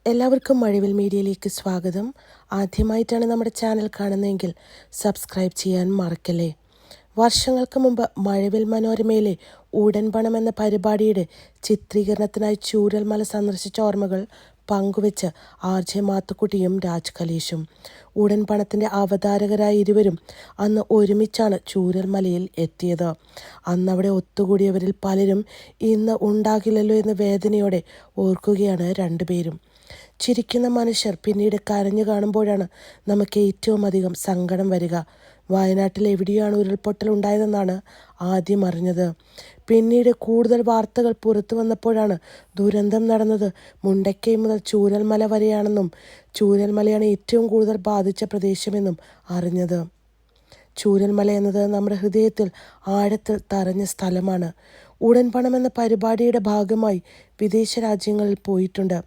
എല്ലാവർക്കും മഴവിൽ മീഡിയയിലേക്ക് സ്വാഗതം. ആദ്യമായിട്ടാണ് നമ്മുടെ ചാനൽ കാണുന്നതെങ്കിൽ സബ്സ്ക്രൈബ് ചെയ്യാൻ മറക്കല്ലേ. വർഷങ്ങൾക്ക് മുമ്പ് മഴവിൽ മനോരമയിലെ ഉടൻ പണം എന്ന പരിപാടിയുടെ ചിത്രീകരണത്തിനായി ചൂരൽമല സന്ദർശിച്ച ഓർമ്മകൾ പങ്കുവെച്ച് RJ മാത്തുക്കുട്ടിയും രാജ് കലേഷും. ഉടൻ പണത്തിൻ്റെ അവതാരകരായ ഇരുവരും അന്ന് ഒരുമിച്ചാണ് ചൂരൽമലയിൽ എത്തിയത്. അന്നവിടെ ഒത്തുകൂടിയവരിൽ പലരും ഇന്ന് ഉണ്ടാകില്ലല്ലോ എന്ന വേദനയോടെ ഓർക്കുകയാണ് രണ്ടുപേരും. ചിരിക്കുന്ന മനുഷ്യർ പിന്നീട് കരഞ്ഞു കാണുമ്പോഴാണ് നമുക്ക് ഏറ്റവും അധികം സങ്കടം വരിക. വയനാട്ടിൽ എവിടെയാണ് ഉരുൾപൊട്ടൽ ഉണ്ടായതെന്നാണ് ആദ്യം അറിഞ്ഞത്. പിന്നീട് കൂടുതൽ വാർത്തകൾ പുറത്തു വന്നപ്പോഴാണ് ദുരന്തം നടന്നത് മുണ്ടക്കൈ മുതൽ ചൂരൽമല വരെയാണെന്നും ചൂരൽമലയാണ് ഏറ്റവും കൂടുതൽ ബാധിച്ച പ്രദേശമെന്നും അറിഞ്ഞത്. ചൂരൽമല എന്നത് നമ്മുടെ ഹൃദയത്തിൽ ആഴത്തിൽ തറഞ്ഞ സ്ഥലമാണ്. ഉടൻ പണം എന്ന പരിപാടിയുടെ ഭാഗമായി വിദേശ രാജ്യങ്ങളിൽ പോയിട്ടുണ്ട്.